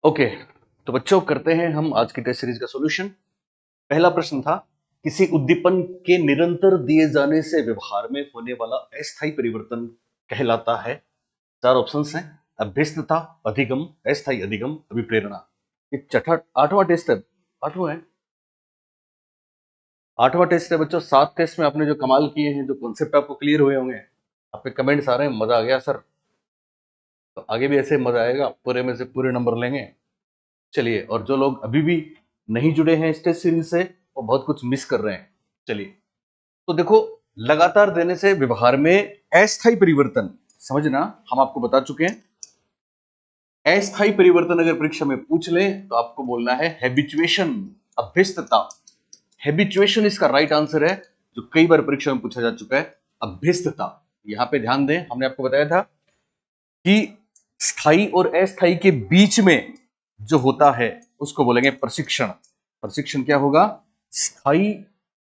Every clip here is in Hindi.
ओके, तो बच्चों करते हैं हम आज की टेस्ट सीरीज का सॉल्यूशन। पहला प्रश्न था, किसी उद्दीपन के निरंतर दिए जाने से व्यवहार में होने वाला अस्थायी परिवर्तन कहलाता है। चार ऑप्शंस हैं, अभ्यस्तता, अधिगम, अस्थायी अधिगम, अभिप्रेरणा। ये छठा आठवां टेस्ट है। आठवां है। आठवां टेस्ट है बच्चों। 7 टेस्ट में आपने जो कमाल किए हैं, जो कॉन्सेप्ट आपको क्लियर हुए होंगे, आपके कमेंट्स आ रहे हैं, मजा आ गया सर। तो आगे भी ऐसे मजा आएगा, पूरे में से पूरे नंबर लेंगे। चलिए, और जो लोग अभी भी नहीं जुड़े हैं इस टेस्ट सीरीज से, वो बहुत कुछ मिस कर रहे हैं। चलिए, तो देखो, लगातार देने से व्यवहार में अस्थायी परिवर्तन, समझना, हम आपको बता चुके हैं। अस्थायी परिवर्तन अगर परीक्षा में पूछ ले तो आपको बोलना है हैबिचुएशन, अभ्यस्तता। हैबिचुएशन इसका राइट आंसर है, जो कई बार परीक्षा में पूछा जा चुका है। अभ्यस्तता, यहां पे ध्यान दें, हमने आपको बताया था कि स्थायी और अस्थायी के बीच में जो होता है उसको बोलेंगे प्रशिक्षण। प्रशिक्षण क्या होगा? स्थायी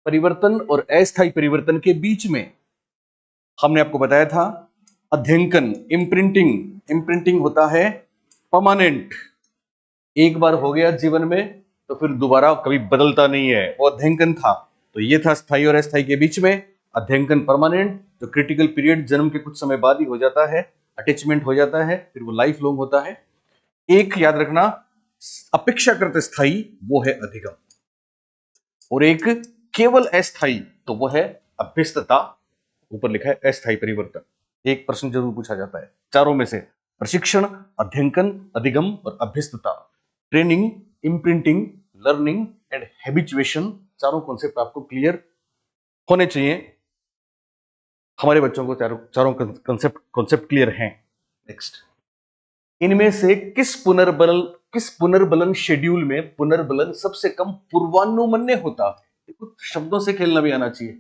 परिवर्तन और अस्थायी परिवर्तन के बीच में। हमने आपको बताया था अध्ययन, इम्प्रिंटिंग। इम्प्रिंटिंग होता है परमानेंट, एक बार हो गया जीवन में तो फिर दोबारा कभी बदलता नहीं है, वो अध्ययन था। तो ये था स्थायी और अस्थायी के बीच में। अध्ययन परमानेंट, जो क्रिटिकल पीरियड जन्म के कुछ समय बाद ही हो जाता है, अटैचमेंट हो जाता है, फिर वो लाइफ लॉन्ग होता है। एक याद रखना, अपेक्षाकृत स्थायी वो है अधिगम, और एक केवल अस्थायी तो वो है अभ्यस्तता। ऊपर लिखा है अस्थायी परिवर्तन। एक प्रश्न जरूर पूछा जाता है चारों में से, प्रशिक्षण, अध्ययन, अधिगम और अभ्यस्तता। Training, imprinting, learning and habituation, चारों कॉन्सेप्ट आपको क्लियर होने चाहिए। हमारे बच्चों को चारों चारों कॉन्सेप्ट क्लियर हैं। नेक्स्ट, इनमें से किस पुनर्बलन शेड्यूल में पुनर्बलन सबसे कम पूर्वानुमन्य होता है? देखो, शब्दों से खेलना भी आना चाहिए।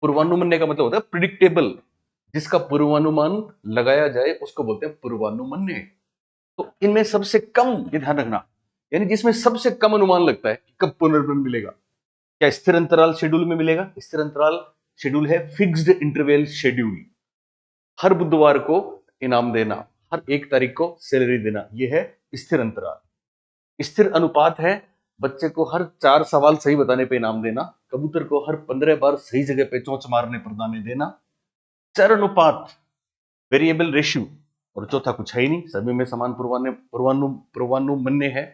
पूर्वानुमन्य का मतलब होता है प्रिडिक्टेबल, जिसका पूर्वानुमान लगाया जाए उसको बोलते हैं पूर्वानुमन्य। तो इनमें सबसे कम, ये ध्यान रखना, यानी जिसमें सबसे कम अनुमान लगता है कि कब पुनर्बलन मिलेगा। क्या स्थिर अंतराल शेड्यूल में मिलेगा? स्थिर अंतराल शेड्यूल है फिक्स्ड इंटरवल शेड्यूल। हर बुधवार को इनाम देना, हर 1 तारीख को सैलरी देना, यह है स्थिर अंतराल। स्थिर अनुपात है बच्चे को हर 4 सवाल सही बताने पे इनाम देना, कबूतर को हर 15 बार सही जगह पे चोंच मारने पर दाने देना। चर अनुपात, वेरिएबल रेशियो, और चौथा कुछ है ही नहीं, सभी में समान पूर्वानुमन्य है।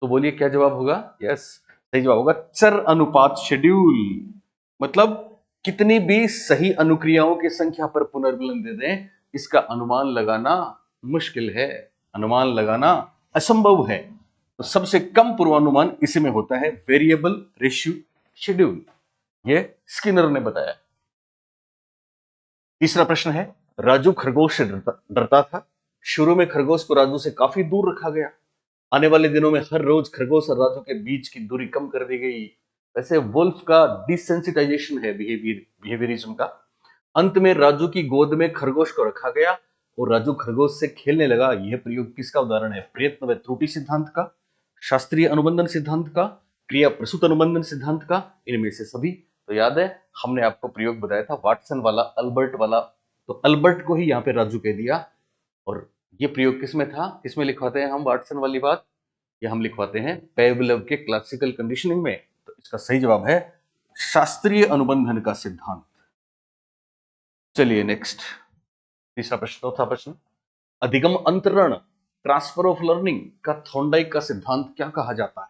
तो बोलिए क्या जवाब होगा? यस, सही जवाब होगा चर अनुपात शेड्यूल। मतलब कितनी भी सही अनुक्रियाओं की संख्या पर पुनर्बलन दे दें, इसका अनुमान लगाना मुश्किल है, अनुमान लगाना असंभव है। तो सबसे कम पूर्वानुमान इसी में होता है, वेरिएबल रेशियो शेड्यूल। ये स्किनर ने बताया। तीसरा प्रश्न है, राजू खरगोश से डरता था। शुरू में खरगोश को राजू से काफी दूर रखा गया। आने वाले दिनों में हर रोज खरगोश और राजू के बीच की दूरी कम कर दी गई। वैसे वुल्फ का डिसेंसिटाइजेशन है बिहेवियरिज्म का। अंत में राजू की गोद में खरगोश को रखा गया और राजू खरगोश से खेलने लगा। यह प्रयोग किसका उदाहरण है? प्रयत्न व त्रुटि सिद्धांत का, शास्त्रीय अनुबंधन सिद्धांत का, क्रिया प्रसूत अनुबंधन सिद्धांत का, इनमें से सभी। तो याद है हमने आपको प्रयोग बताया था वाटसन वाला, अल्बर्ट वाला। तो अल्बर्ट को ही यहाँ पे राजू कह दिया। और ये प्रयोग किसमें था, किसमें लिखवाते हैं हम वाटसन वाली बात? ये हम लिखवाते हैं पेवलव के क्लासिकल कंडीशनिंग में। तो इसका सही जवाब है शास्त्रीय अनुबंधन का सिद्धांत। चलिए नेक्स्ट, तीसरा प्रश्न, चौथा प्रश्न, अधिगम अंतरण, ट्रांसफर ऑफ लर्निंग का थॉर्नडाइक का सिद्धांत क्या कहा जाता है?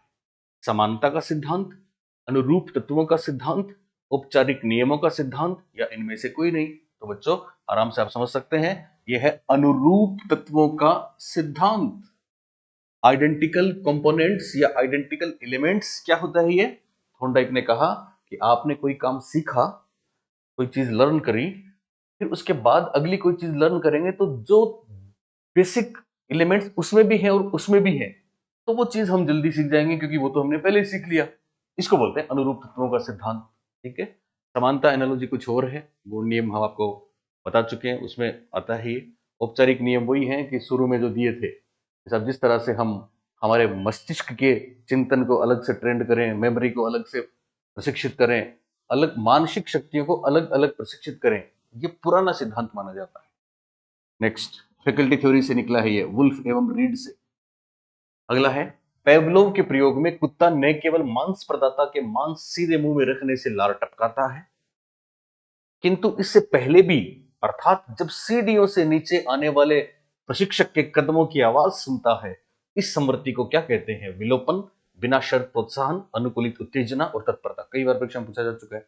समानता का सिद्धांत, अनुरूप तत्वों का सिद्धांत, औपचारिक नियमों का सिद्धांत, या इनमें से कोई नहीं? तो बच्चों आराम से आप समझ सकते हैं, यह है अनुरूप तत्वों का सिद्धांत। आइडेंटिकल कंपोनेंट्स या आइडेंटिकल एलिमेंट्स क्या होता है ये? थॉर्नडाइक ने कहा कि आपने कोई काम सीखा, कोई चीज लर्न करी, फिर उसके बाद अगली कोई चीज लर्न करेंगे तो जो बेसिक एलिमेंट्स उसमें भी है और उसमें भी है, तो वो चीज हम जल्दी सीख जाएंगे क्योंकि वो तो हमने पहले ही सीख लिया। इसको बोलते हैं अनुरूप तत्वों का सिद्धांत। ठीक है, समानता एनालॉजी कुछ और है, गुण नियम हम आपको बता चुके हैं, उसमें आता है ये। औपचारिक नियम वही है कि शुरू में जो दिए थे, सब जिस तरह से हम हमारे मस्तिष्क के चिंतन को अलग से ट्रेंड करें, मेमोरी को अलग से प्रशिक्षित करें, अलग मानसिक शक्तियों को अलग अलग प्रशिक्षित करें, ये पुराना सिद्धांत माना जाता है। नेक्स्ट, फैकल्टी थ्योरी से निकला है ये, वुल्फ एवं रीड से। अगला है, पेवलोव के प्रयोग में कुत्ता न केवल मांस प्रदाता के मांस सीधे मुंह में रखने से लार टपकाता है, किंतु इससे पहले भी, अर्थात जब सीढ़ियों से नीचे आने वाले प्रशिक्षक के कदमों की आवाज सुनता है। इस समृद्धि को क्या कहते हैं? विलोपन, बिना शर्त प्रोत्साहन, अनुकूलित उत्तेजना और तत्परता। कई बार परीक्षा में पूछा जा चुका है,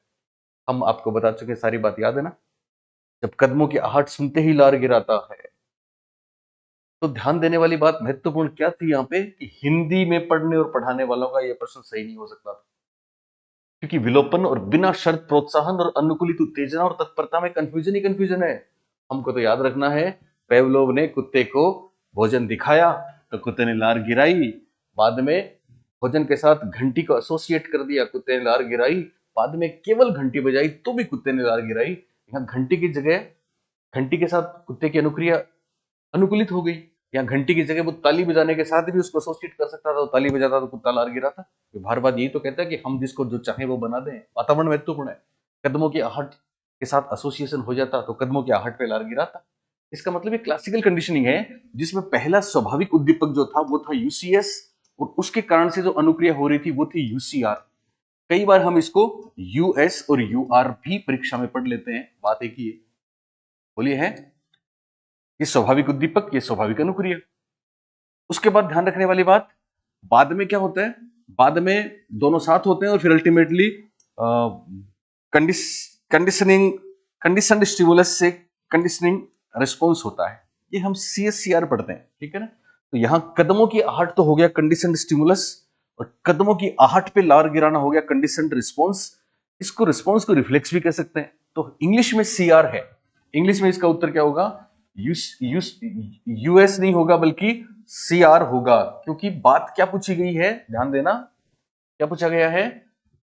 हम आपको बता चुके हैं, सारी बात याद है ना। जब कदमों की आहट सुनते ही लार गिराता है, तो ध्यान देने वाली बात महत्वपूर्ण क्या थी यहाँ पे कि हिंदी में पढ़ने और पढ़ाने वालों का यह प्रश्न सही नहीं हो सकता था, क्योंकि विलोपन और बिना शर्त प्रोत्साहन और अनुकूलित उत्तेजना और तत्परता में कंफ्यूजन ही कंफ्यूजन है। हमको तो याद रखना है, पेवलोव ने कुत्ते को भोजन दिखाया तो कुत्ते ने लार गिराई, बाद में भोजन के साथ घंटी को एसोसिएट कर दिया, कुत्ते ने लार गिराई, बाद में केवल घंटी बजाई तो भी कुत्ते ने लार गिराई। यहाँ घंटी की जगह, घंटी के साथ कुत्ते की अनुक्रिया अनुकूलित हो गई। या घंटी की जगह वो ताली बजाने के साथ भी उसको एसोसिएट कर सकता था, तो ताली बजाता तो कुत्ता लार गिरा था। हर बात यही तो कहता है कि हम जिसको जो चाहे वो बना दें। वातावरण महत्वपूर्ण है, कदमों की आहट के साथ एसोसिएशन हो जाता तो कदमों की आहट पे लार गिराता। इसका मतलब ये क्लासिकल कंडीशनिंग है, जिसमें पहला स्वाभाविक उद्दीपक जो था वो था यूसीएस, और उसके कारण से जो अनुक्रिया हो रही थी वो थी यूसीआर। कई बार हम इसको यूएस और यूआर भी परीक्षा में पढ़ लेते हैं, बात एक ही है। बोलिए है, ये स्वाभाविक उद्दीपक, ये स्वाभाविक अनुक्रिया। उसके बाद ध्यान रखने वाली बात, बाद में क्या होता है, बाद में दोनों साथ होते हैं और फिर अल्टीमेटली कंडीशनिंग, कंडीशनड स्टिमुलस से कंडीशनिंग रिस्पॉन्स होता है। ये हम सीएससीआर पढ़ते हैं, ठीक है ना। तो यहां कदमों की आहट तो हो गया कंडीशनड स्टिमुलस, और कदमों की आहट पे लार गिराना हो गया कंडीशनड रिस्पॉन्स। इसको रिस्पॉन्स को रिफ्लेक्स भी कह सकते हैं। तो इंग्लिश में सीआर है, इंग्लिश में इसका उत्तर क्या होगा? यूएस नहीं होगा बल्कि सीआर होगा, क्योंकि बात क्या पूछी गई है, ध्यान देना, क्या पूछा गया है?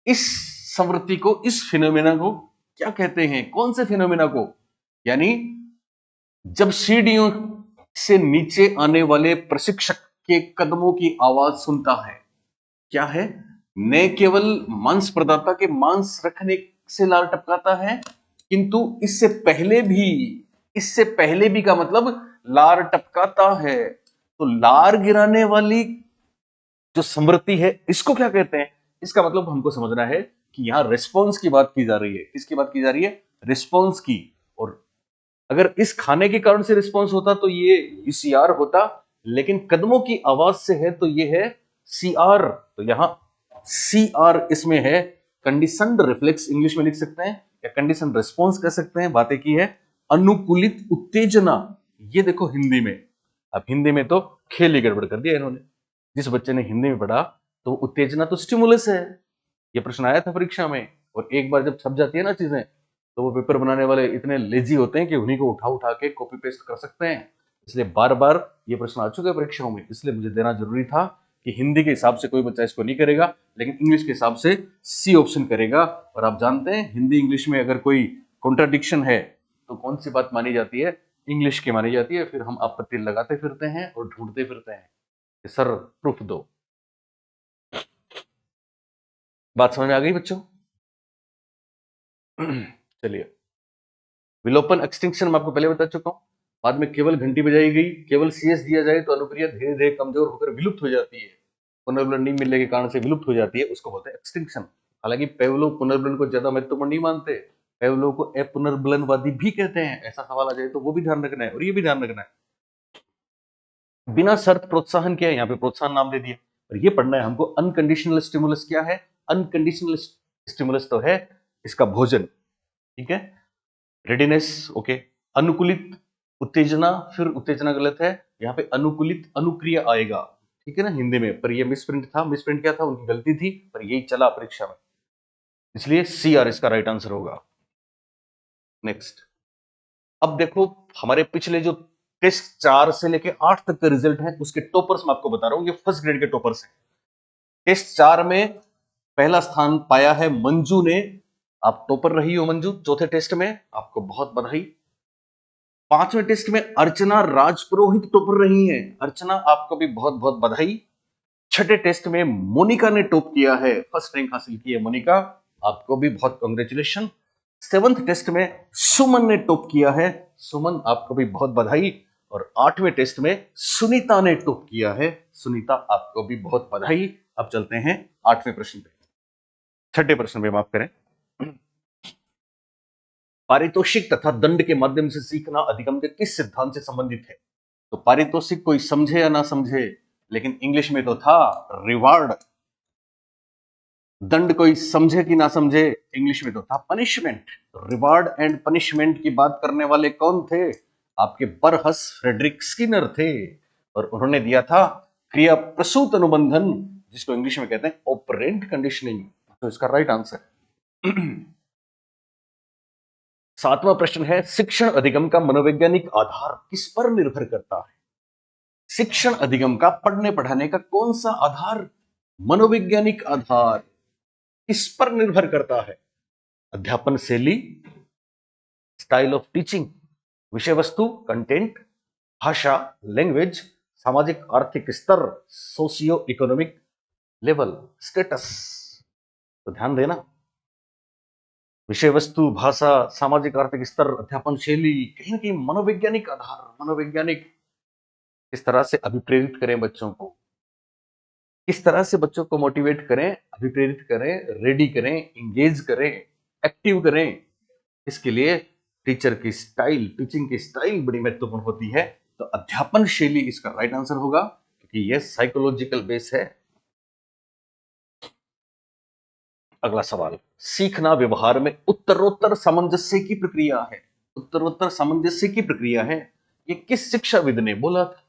इस संवृत्ति को, इस फिनोमेना को क्या कहते हैं? कौन से फिनोमेना को? यानी जब सीढ़ियों से नीचे आने वाले प्रशिक्षक के कदमों की आवाज सुनता है, क्या है? न केवल मांस प्रदाता के मांस रखने से लार टपकाता है, किंतु इससे पहले भी, इससे पहले भी का मतलब लार टपकाता है। तो लार गिराने वाली जो समृद्धि है, इसको क्या कहते हैं? इसका मतलब हमको समझना है कि यहां रिस्पॉन्स की बात की जा रही है। किसकी बात की जा रही है? रिस्पॉन्स की। और अगर इस खाने के कारण से रिस्पॉन्स होता तो ये यूसीआर होता, लेकिन कदमों की आवाज से है तो ये है सीआर। तो यहां सीआर इसमें है, कंडीशनड रिफ्लेक्स इंग्लिश में लिख सकते हैं, या कंडीशन रिस्पॉन्स कह सकते हैं। बातें की है अनुकूलित उत्तेजना, ये देखो हिंदी में। अब हिंदी में तो खेल ही गड़बड़ कर दिया इन्होंने। जिस बच्चे ने हिंदी में पढ़ा तो उत्तेजना तो स्टिमुलस है, ये प्रश्न आया था परीक्षा में। और एक बार जब छप जाती है ना चीजें, तो वो पेपर बनाने वाले इतने लेजी होते हैं कि उन्हीं को उठा उठा के कॉपी पेस्ट कर सकते हैं। इसलिए बार बार ये प्रश्न आ चुके हैं परीक्षाओं में, इसलिए मुझे देना जरूरी था कि हिंदी के हिसाब से कोई बच्चा इसको नहीं करेगा, लेकिन इंग्लिश के हिसाब से सी ऑप्शन करेगा। और आप जानते हैं हिंदी इंग्लिश में अगर कोई कॉन्ट्राडिक्शन है तो कौन सी बात मानी जाती है? इंग्लिश की मानी जाती है। फिर हम आपत्ति लगाते फिरते हैं और ढूंढते फिरते हैं कि सर प्रूफ दो। बात समझ में आ गई बच्चों? चलिए, विलोपन एक्सटिंक्शन मैं आपको पहले बता चुका हूं। बाद में केवल घंटी बजाई गई, केवल सीएस दिया जाए तो अनुक्रिया धीरे धीरे कमजोर होकर विलुप्त हो जाती है, पुनर्बलन नहीं मिलने के कारण से विलुप्त हो जाती है, उसको बोलते हैं एक्सटिंक्शन। हालांकि पेवलोव पुनर्बलन को ज्यादा महत्वपूर्ण नहीं मानते, पेवलोव को अपुनर्बलनवादी भी कहते हैं। ऐसा सवाल आ जाए तो वो भी ध्यान रखना है, और ये भी ध्यान रखना है। बिना शर्त प्रोत्साहन क्या है? यहाँ पे प्रोत्साहन नाम दे दिया। और ये पढ़ना है हमको, अनकंडीशनल स्टिमुलस क्या है? अनकंडीशनल स्टिमुलस तो है इसका भोजन, ठीक है, रेडीनेस, ओके। अनुकूलित उत्तेजना, फिर उत्तेजना गलत है, यहाँ पे अनुकूलित अनुक्रिया आएगा, ठीक है ना हिंदी में। पर ये मिसप्रिंट था, मिसप्रिंट क्या था, उनकी गलती थी, पर यही चला परीक्षा में, इसलिए सी आर इसका राइट आंसर होगा। नेक्स्ट, अब देखो हमारे पिछले जो टेस्ट 4 से लेके 8 तक का रिजल्ट है, उसके टॉपर्स मैं आपको बता रहा हूं, ये फर्स्ट ग्रेड के टॉपर्स हैं। टेस्ट 4 में पहला स्थान पाया है मंजू ने, आप टॉपर रही हो मंजू चौथे टेस्ट में, आपको बहुत बधाई। 5वें टेस्ट में अर्चना राजपुरोहित टॉपर रही हैं, अर्चना आपको भी बहुत बहुत बधाई। 6ठे टेस्ट में मोनिका ने टॉप किया है, फर्स्ट रैंक हासिल की है मोनिका, आपको भी बहुत कांग्रेचुलेशन। 7th टेस्ट में सुमन ने टॉप किया है, सुमन आपको भी बहुत बधाई। और 8वें टेस्ट में सुनीता ने टॉप किया है। सुनीता, आपको भी बहुत बधाई। अब चलते हैं 8वें प्रश्न पे, 6ठे प्रश्न पे, माफ करें। पारितोषिक तथा दंड के माध्यम से सीखना अधिगम के किस सिद्धांत से संबंधित है? तो पारितोषिक कोई समझे या ना समझे, लेकिन इंग्लिश में तो था रिवार्ड। दंड कोई समझे कि ना समझे, इंग्लिश में तो था पनिशमेंट। रिवार्ड एंड पनिशमेंट की बात करने वाले कौन थे? आपके बरहस फ्रेडरिक स्किनर थे, और उन्होंने दिया था क्रिया प्रसूत अनुबंधन, जिसको इंग्लिश में कहते हैं ऑपरेंट कंडीशनिंग। तो इसका राइट आंसर। 7वां प्रश्न है, शिक्षण अधिगम का मनोवैज्ञानिक आधार किस पर निर्भर करता है? शिक्षण अधिगम का पढ़ने पढ़ाने का कौन सा आधार, मनोवैज्ञानिक आधार किस पर निर्भर करता है? अध्यापन शैली, स्टाइल ऑफ टीचिंग, विषय वस्तु कंटेंट, भाषा लैंग्वेज, सामाजिक आर्थिक स्तर, सोशियो इकोनॉमिक लेवल स्टेटस। तो ध्यान देना, विषय वस्तु, भाषा, सामाजिक आर्थिक स्तर, अध्यापन शैली, कहीं ना कहीं मनोवैज्ञानिक आधार, मनोवैज्ञानिक किस तरह से अभिप्रेरित करें बच्चों को, किस तरह से बच्चों को मोटिवेट करें, अभिप्रेरित करें, रेडी करें, इंगेज करें, एक्टिव करें, इसके लिए टीचर की स्टाइल, टीचिंग की स्टाइल बड़ी महत्वपूर्ण होती है। तो अध्यापन शैली इसका राइट आंसर होगा, क्योंकि यह साइकोलॉजिकल बेस है। अगला सवाल, सीखना व्यवहार में उत्तरोत्तर सामंजस्य की प्रक्रिया है। उत्तरोत्तर सामंजस्य की प्रक्रिया है, ये किस शिक्षाविद ने बोला था?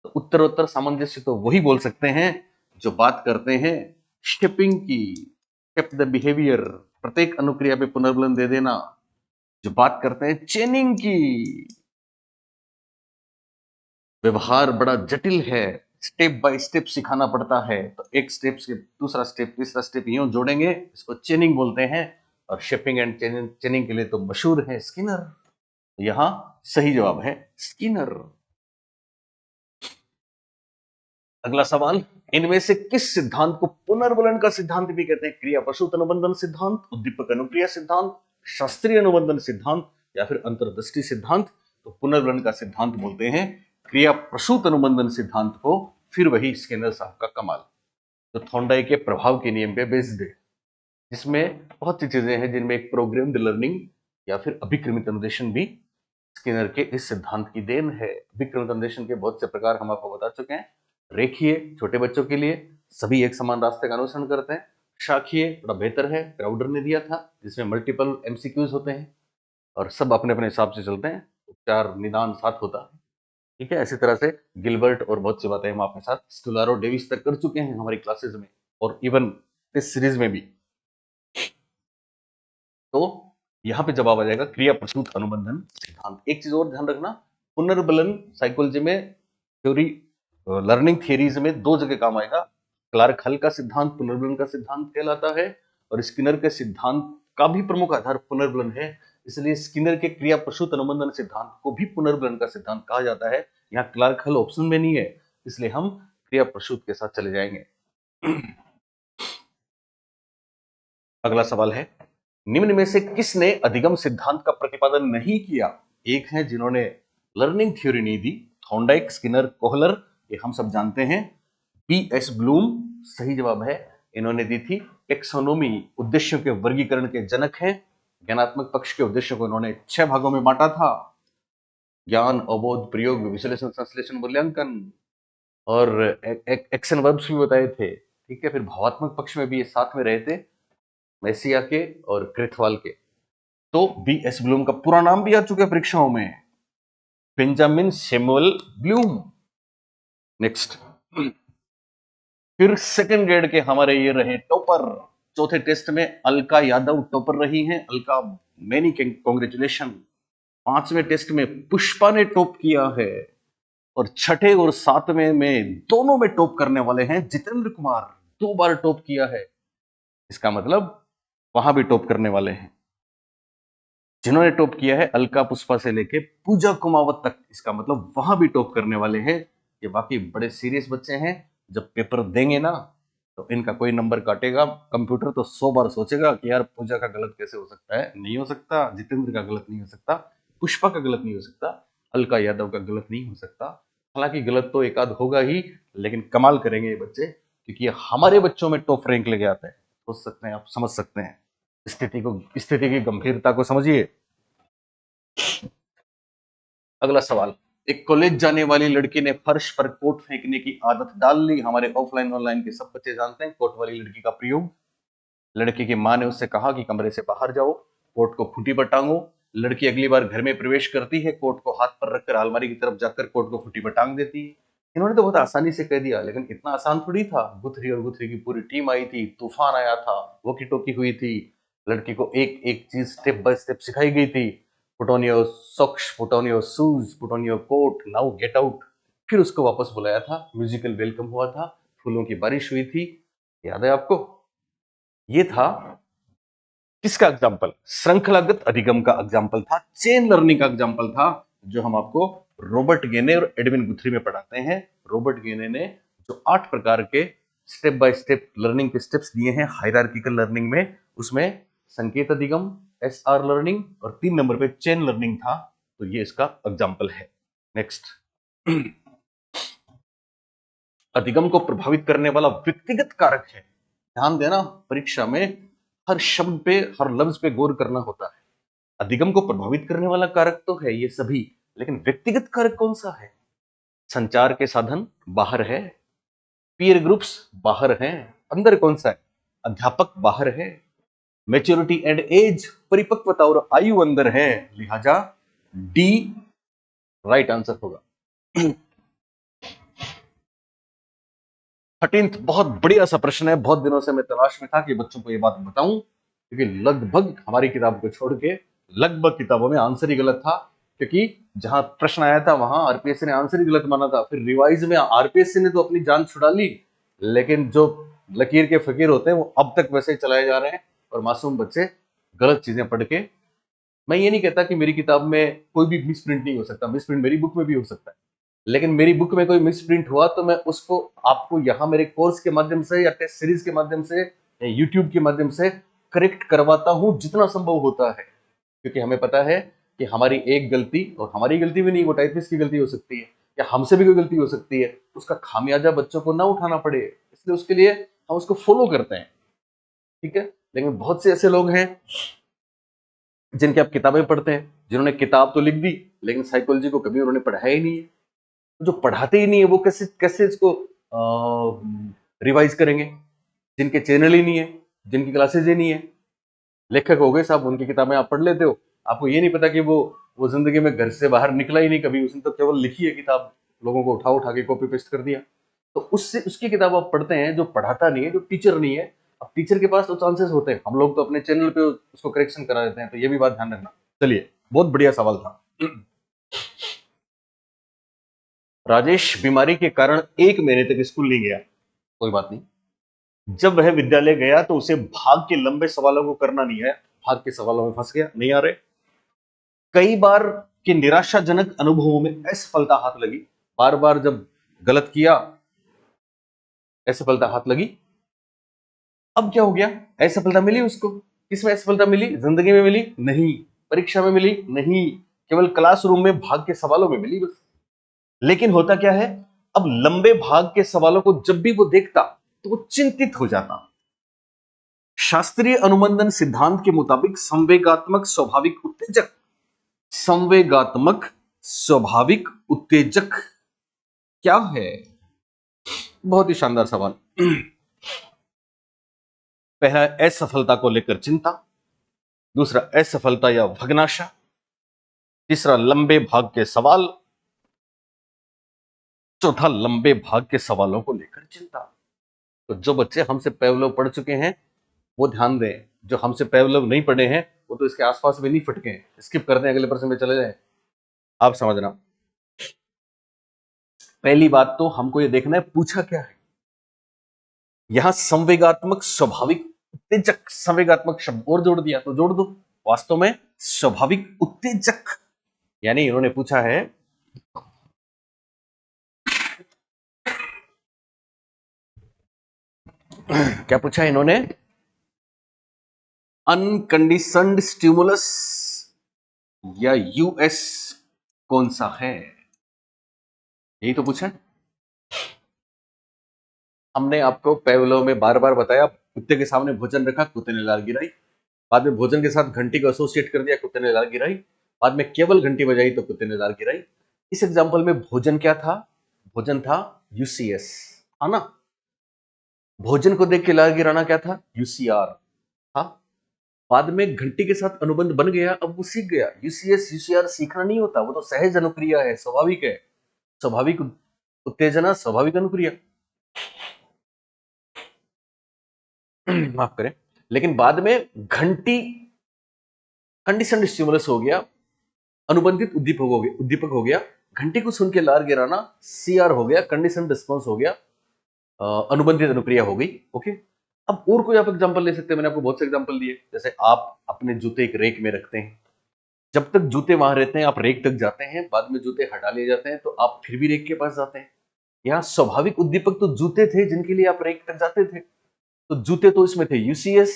तो उत्तरोत्तर सामंजस्य तो वही बोल सकते हैं जो बात करते हैं शेपिंग की, शेप द बिहेवियर, प्रत्येक अनुक्रिया पे पुनर्बलन दे देना, जो बात करते हैं चेनिंग की। व्यवहार बड़ा जटिल है, स्टेप बाय स्टेप सिखाना पड़ता है, तो एक स्टेप से दूसरा स्टेप, तीसरा स्टेप यूं जोड़ेंगे, इसको चेनिंग बोलते हैं। और शेपिंग एंड चेनिंग के लिए तो मशहूर है स्किनर। यहां सही जवाब है स्किनर। अगला सवाल, इनमें से किस सिद्धांत को पुनर्बलन का सिद्धांत भी कहते हैं? क्रिया प्रसूत अनुबंधन सिद्धांत, उद्दीपक अनुक्रिया सिद्धांत, शास्त्रीय अनुबंधन सिद्धांत, या फिर अंतर्दृष्टि सिद्धांत? तो पुनर्बलन का सिद्धांत बोलते हैं क्रिया प्रसूत अनुबंधन सिद्धांत को। फिर वही स्किनर साहब का कमाल, जो थॉर्नडाइक के प्रभाव के नियम पे बेस्ड है, जिसमें बहुत सी चीजें हैं, जिनमें एक प्रोग्राम्ड लर्निंग या फिर अभिक्रमित अनुदेशन भी स्किनर के इस सिद्धांत की देन है। अभिक्रमित अनुदेशन के बहुत से प्रकार हम आपको बता चुके हैं। रेखीय छोटे बच्चों के लिए, सभी एक समान रास्ते का अनुसरण करते हैं। शाखीय थोड़ा बेहतर है, क्राउडर ने दिया था, जिसमें मल्टीपल एमसीक्यूज होते हैं और सब अपने अपने हिसाब से चलते हैं, उपचार निदान साथ होता है। ठीक है, इसी तरह से गिलबर्ट और बहुत सी बातें हम आपके साथ स्टुलारो डेविस तक कर चुके हैं हमारी क्लासेस में, और इवन इस सीरीज में भी। तो यहां पे जवाब आ जाएगा क्रिया प्रसूत अनुबंधन सिद्धांत। एक चीज और ध्यान रखना, पुनर्बलन साइकोलॉजी में थ्योरी, लर्निंग थियरीज में दो जगह काम आएगा। क्लार्क हल का सिद्धांत पुनर्बलन का सिद्धांत कहलाता है, और स्किनर के सिद्धांत का भी प्रमुख आधार पुनर्बलन है। इसलिए स्किनर के क्रिया प्रसूत अनुबंधन सिद्धांत को भी पुनर्बलन का सिद्धांत कहा जाता है। यहाँ क्लार्क हल ऑप्शन में नहीं है, इसलिए हम क्रिया प्रसूत के साथ चले जाएंगे। अगला सवाल है, निम्न में से किसने अधिगम सिद्धांत का प्रतिपादन नहीं किया? एक है जिन्होंने लर्निंग थ्योरी नहीं दी, थॉर्नडाइक, स्किनर, कोहलर, ये हम सब जानते हैं। B.S. ब्लूम सही जवाब है। इन्होंने दी थी टेक्सोनोमी, उद्देश्यों के वर्गीकरण के जनक हैं। ज्ञानात्मक पक्ष के उद्देश्यों को इन्होंने 6 भागों में बांटा था, ज्ञान, अवबोध, प्रयोग, विश्लेषण, संश्लेषण, मूल्यांकन, और एक्शन वर्ब्स भी बताए थे। ठीक है, फिर भावात्मक पक्ष में भी ये साथ में रहे थे, मैसिया के और क्रेथवाल के। तो B.S. ब्लूम का पूरा नाम भी आ चुका है परीक्षाओं में, बेंजामिन सैमुअल ब्लूम। नेक्स्ट, फिर सेकंड ग्रेड के हमारे ये रहे टॉपर। चौथे टेस्ट में अलका यादव टॉपर रही हैं। Alka, many congratulation. 5वें टेस्ट में पुष्पा ने टॉप किया है, और छठे और 7वें में दोनों में टॉप करने वाले हैं जितेंद्र कुमार, 2 बार टॉप किया है। इसका मतलब वहां भी टॉप करने वाले हैं। जिन्होंने टॉप किया है अलका पुष्पा से लेके पूजा कुमावत तक, इसका मतलब वहां भी टॉप करने वाले हैं। ये बाकी बड़े सीरियस बच्चे हैं, जब पेपर देंगे ना तो इनका कोई नंबर काटेगा, कंप्यूटर तो 100 बार सोचेगा कि यार पूजा का गलत कैसे हो सकता है। नहीं हो सकता, जितेंद्र का गलत नहीं हो सकता, पुष्पा का गलत नहीं हो सकता, अलका यादव का गलत नहीं हो सकता। हालांकि गलत तो एक आध होगा ही, लेकिन कमाल करेंगे ये बच्चे, क्योंकि ये हमारे बच्चों में टॉप रैंक लेके आते हैं। सोच सकते हैं आप, समझ सकते हैं स्थिति की गंभीरता को समझिए। अगला सवाल, एक कॉलेज जाने वाली लड़की ने फर्श पर कोट फेंकने की आदत डाल ली। हमारे ऑफलाइन ऑनलाइन के सब बच्चे जानते हैं कोट वाली लड़की का प्रयोग। लड़की की मां ने उससे कहा कि कमरे से बाहर जाओ, कोट को खूंटी पर टांगो। लड़की अगली बार घर में प्रवेश करती है, कोट को हाथ पर रखकर अलमारी की तरफ जाकर कोट को खूंटी पर टांग देती है। इन्होंने तो बहुत आसानी से कह दिया, लेकिन इतना आसान थोड़ी था। गुथरी और गुथरी की पूरी टीम आई थी, तूफान आया था, वोकी टोकी हुई थी, लड़की को एक एक चीज स्टेप बाय स्टेप सिखाई गई थी। Put on your socks, put on your shoes, put on your coat, now get out. फिर उसको वापस बुलाया था, म्यूजिकल वेलकम हुआ था, फूलों की बारिश हुई थी। याद है आपको? ये था किसका एग्जाम्पल? श्रृंखलागत अधिगम का एग्जाम्पल था, चेन लर्निंग का एग्जाम्पल था, जो हम आपको रॉबर्ट गेने और एडविन गुथरी में पढ़ाते हैं। रॉबर्ट गेने ने जो 8 प्रकार के स्टेप बाय स्टेप लर्निंग के स्टेप्स दिए हैं हायरार्किकल लर्निंग में, उसमें संकेत अधिगम, एसआर लर्निंग और 3 नंबर पे चेन लर्निंग था। तो ये इसका एग्जाम्पल है। नेक्स्ट, अधिगम को प्रभावित करने वाला व्यक्तिगत कारक है। ध्यान देना, परीक्षा में हर शब्द पे, हर लफ्ज पे गौर करना होता है। अधिगम को प्रभावित करने वाला कारक तो है ये सभी, लेकिन व्यक्तिगत कारक कौन सा है? संचार के साधन बाहर है, पीयर ग्रुप्स बाहर हैं, अंदर कौन सा है? अध्यापक बाहर है, मैच्योरिटी एंड एज, परिपक्वता और आयु अंदर है, लिहाजा डी राइट आंसर होगा। 13th बहुत बढ़िया सा प्रश्न है, बहुत दिनों से मैं तलाश में था कि बच्चों को ये बात बताऊं, क्योंकि लगभग हमारी किताब को छोड़ के लगभग किताबों में आंसर ही गलत था, क्योंकि जहां प्रश्न आया था वहां आरपीएससी ने आंसर ही गलत माना था। फिर रिवाइज में आरपीएससी ने तो अपनी जान छुड़ा ली, लेकिन जो लकीर के फकीर होते हैं वो अब तक वैसे ही चलाए जा रहे हैं, और मासूम बच्चे गलत चीजें पढ़ के। मैं ये नहीं कहता कि मेरी किताब में कोई भी मिस प्रिंट नहीं हो सकता, मिस प्रिंट मेरी बुक में भी हो सकता है, लेकिन मेरी बुक में कोई मिस प्रिंट हुआ तो मैं उसको आपको यहाँ मेरे कोर्स के माध्यम से या टेस्ट सीरीज के माध्यम से या यूट्यूब के माध्यम से करेक्ट करवाता हूँ जितना संभव होता है, क्योंकि हमें पता है कि हमारी एक गलती, और हमारी गलती भी नहीं, वो टाइपिस्ट की गलती हो सकती है या हमसे भी कोई गलती हो सकती है, उसका खामियाजा बच्चों को ना उठाना पड़े, इसलिए उसके लिए हम उसको फॉलो करते हैं। ठीक है, लेकिन बहुत से ऐसे लोग हैं जिनकी आप किताबें पढ़ते हैं, जिन्होंने किताब तो लिख दी लेकिन साइकोलॉजी को कभी उन्होंने पढ़ाया ही नहीं है। जो पढ़ाते ही नहीं है वो कैसे कैसे इसको रिवाइज करेंगे? जिनके चैनल ही नहीं है, जिनकी क्लासेज ही नहीं है, लेखक हो गए साहब, उनकी किताबें आप पढ़ लेते हो, आपको ये नहीं पता कि वो जिंदगी में घर से बाहर निकला ही नहीं कभी, उसने तो केवल लिखी है किताब, लोगों को उठा उठा के कॉपी पेस्ट कर दिया। तो उससे उसकी किताब आप पढ़ते हैं, जो पढ़ाता नहीं है, जो टीचर नहीं है। अब टीचर के पास तो चांसेस होते हैं, हम लोग तो अपने चैनल पे उसको करेक्शन करा देते हैं, तो ये भी बात ध्यान रखना। चलिए, बहुत बढ़िया सवाल था। राजेश बीमारी के कारण 1 महीने तक स्कूल नहीं गया। कोई बात नहीं, जब वह विद्यालय गया तो उसे भाग के लंबे सवालों को करना नहीं है, भाग के सवालों में फंस गया, नहीं आ रहे। कई बार के निराशाजनक अनुभवों में असफलता हाथ लगी, बार बार जब गलत किया असफलता हाथ लगी। अब क्या हो गया? असफलता मिली उसको, किसमें असफलता मिली? जिंदगी में मिली नहीं, परीक्षा में मिली नहीं, केवल क्लासरूम में भाग के सवालों में मिली बस। लेकिन होता क्या है, अब लंबे भाग के सवालों को जब भी वो देखता तो वो चिंतित हो जाता। शास्त्रीय अनुबंधन सिद्धांत के मुताबिक संवेगात्मक स्वाभाविक उत्तेजक, संवेगात्मक स्वाभाविक उत्तेजक क्या है? बहुत ही शानदार सवाल। पहला, असफलता को लेकर चिंता, दूसरा असफलता या भग्नाशा, तीसरा लंबे भाग के सवाल, चौथा लंबे भाग के सवालों को लेकर चिंता। तो जो बच्चे हमसे पेवलोव पढ़ चुके हैं वो ध्यान दें, जो हमसे पेवलोव नहीं पढ़े हैं वो तो इसके आसपास में नहीं फटके हैं, स्किप कर दें, अगले प्रश्न में चले जाएं। आप समझना, पहली बात तो हमको ये देखना है पूछा क्या है। यहां संवेगात्मक स्वाभाविक उत्तेजक, संवेगात्मक शब्द और जोड़ दिया तो जोड़ दो, वास्तव में स्वाभाविक उत्तेजक, यानी इन्होंने पूछा है क्या पूछा है इन्होंने? अनकंडीशनड स्टिमुलस या यूएस कौन सा है? यही तो पूछा। हमने आपको पेवलोव में बार बार बताया, कुत्ते के सामने भोजन रखा, कुत्ते ने लार गिराई। बाद में भोजन के साथ घंटी को एसोसिएट कर दिया, कुत्ते ने लार गिराई। बाद में केवल घंटी बजाई तो कुत्ते ने लार गिराई। इस एग्जाम्पल में भोजन क्या था? भोजन था यूसीएस, है ना। भोजन को देख के लार गिराना क्या था? यूसीआर था। बाद में घंटी के साथ अनुबंध बन गया, अब वो सीख गया। यूसीएस यूसीआर सीखना नहीं होता, वो तो सहज अनुक्रिया है, स्वाभाविक है। स्वाभाविक उत्तेजना, स्वाभाविक अनुक्रिया। माफ करें। लेकिन बाद में घंटी कंडीशनड स्टिमुलस हो गया, अनुबंधित उद्दीपक हो गया। घंटी को सुन के लार गिराना सीआर हो गया, कंडीशन रिस्पॉन्स हो गया, अनुबंधित अनुक्रिया हो गई। ओके। अब और कोई आप एग्जांपल ले सकते हैं, मैंने आपको बहुत से एग्जांपल दिए। जैसे आप अपने जूते एक रेक में रखते हैं, जब तक जूते वहां रहते हैं आप रेक तक जाते हैं, बाद में जूते हटा लिए जाते हैं तो आप फिर भी रेक के पास जाते हैं। यहाँ स्वाभाविक उद्दीपक तो जूते थे जिनके लिए आप रेक तक जाते थे, तो जूते तो इसमें थे यूसीएस,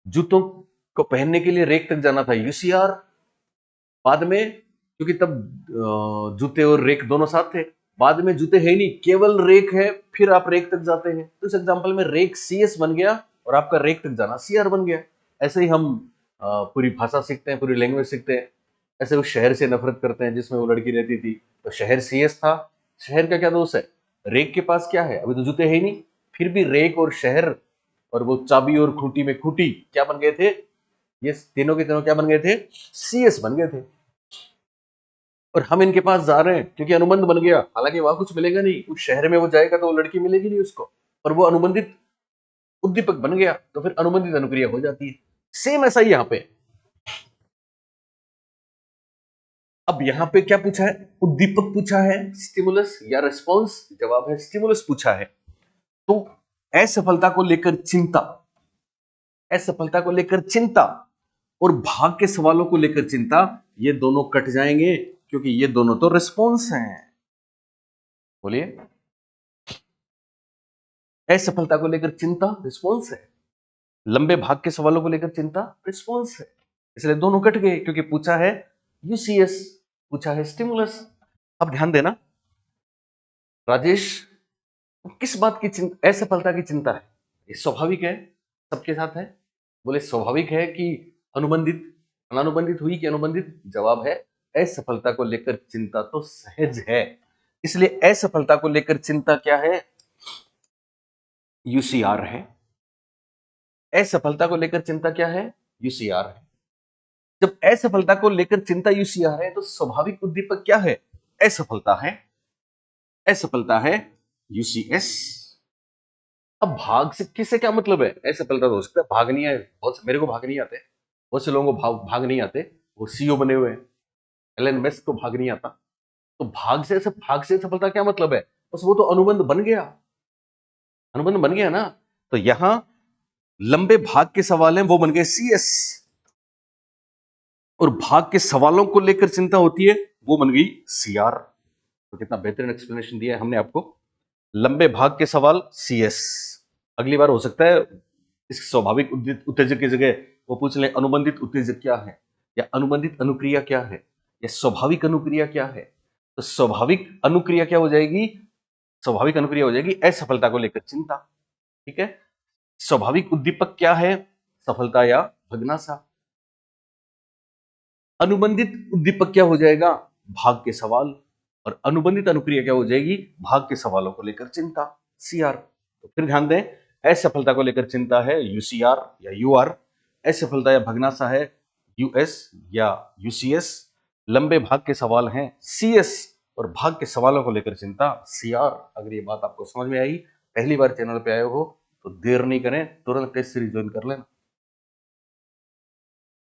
जूतों को पहनने के लिए रेक तक जाना था यूसीआर। बाद में क्योंकि तब जूते और रेक दोनों साथ थे, बाद में जूते है नहीं, केवल रेक है, फिर आप रेक तक जाते हैं। तो इस एग्जांपल में रेक सीएस बन गया और आपका रेक तक जाना सीआर बन गया। ऐसे ही हम पूरी भाषा सीखते हैं, पूरी लैंग्वेज सीखते हैं। ऐसे वो शहर से नफरत करते हैं जिसमें वो लड़की रहती थी, तो शहर सीएस था। शहर का क्या दोष है? रेक के पास क्या है? अभी तो जूते है ही नहीं, फिर भी रेक और शहर और वो चाबी और खूंटी में खूंटी क्या बन गए थे? ये तीनों के तीनों क्या बन गए थे? सीएस बन गए थे। और हम इनके पास जा रहे हैं क्योंकि अनुबंध बन गया। हालांकि वहां कुछ मिलेगा नहीं, उस शहर में वो जाएगा तो वो लड़की मिलेगी नहीं उसको, पर वो अनुबंधित उद्दीपक बन गया, तो फिर अनुबंधित अनुक्रिया हो जाती है। सेम ऐसा ही यहां पे। अब यहां पे क्या पूछा है? उद्दीपक पूछा है, स्टिमुलस या रिस्पॉन्स? जवाब है स्टिमुलस पूछा है। तो असफलता को लेकर चिंता, असफलता को लेकर चिंता और भाग के सवालों को लेकर चिंता, ये दोनों कट जाएंगे क्योंकि ये दोनों तो रिस्पॉन्स हैं। बोलिए। असफलता को लेकर चिंता रिस्पॉन्स है, लंबे भाग के सवालों को लेकर चिंता रिस्पॉन्स है, इसलिए दोनों कट गए क्योंकि पूछा है यूसीएस, पूछा है स्टिमुलस। अब ध्यान देना, राजेश किस बात की चिंता, असफलता की चिंता है? ये स्वाभाविक है, सबके साथ है। बोले स्वाभाविक है कि अनुबंधित, अनानुबंधित हुई कि अनुबंधित? जवाब है असफलता को लेकर चिंता तो सहज है, इसलिए असफलता को लेकर चिंता क्या है? यूसीआर है। असफलता को लेकर चिंता क्या है? यूसीआर है। जब असफलता को लेकर चिंता यूसीआर है तो स्वाभाविक उद्दीपक क्या है? असफलता है, असफलता है यूसीएस। अब भाग से किससे क्या मतलब है? असफलता तो हो सकता है भाग नहीं आए, बहुत मेरे को भाग नहीं आते, बहुत से लोगों को भाग नहीं आते, वो सीईओ बने हुए हैं, एलन मस्क को भाग नहीं आता। तो भाग से सफलता क्या मतलब है? बस वो तो अनुबंध बन गया, अनुबंध बन गया ना। तो यहां लंबे भाग के सवाल हैं, वो बन गए सीएस, और भाग के सवालों को लेकर चिंता होती है, वो बन गई सीआर। तो कितना बेहतरीन एक्सप्लेनेशन दिया है हमने आपको। लंबे भाग के सवाल सीएस। अगली बार हो सकता है इस स्वाभाविक उत्तेजक की जगह वो पूछ ले अनुबंधित उत्तेजक क्या है, या अनुबंधित अनुक्रिया क्या है, या स्वाभाविक अनुक्रिया क्या है। तो स्वाभाविक अनुक्रिया क्या हो जाएगी? स्वाभाविक अनुक्रिया हो जाएगी असफलता को लेकर चिंता। ठीक है। स्वाभाविक उद्दीपक क्या है? सफलता या भग्नाशा। अनुबंधित उद्दीपक क्या हो जाएगा? भाग के सवाल। और अनुबंधित अनुक्रिया क्या हो जाएगी? भाग के सवालों को लेकर चिंता, सीआर। तो फिर ध्यान दें, असफलता को लेकर चिंता है यूसीआर या यूआर, असफलता या भग्नाशा है यूएस या यूसीएस, लंबे भाग के सवाल हैं सीएस, और भाग के सवालों को लेकर चिंता सीआर। अगर ये बात आपको समझ में आई, पहली बार चैनल पे आए हो तो देर नहीं करें, तुरंत टेस्ट सीरीज ज्वाइन कर लेना।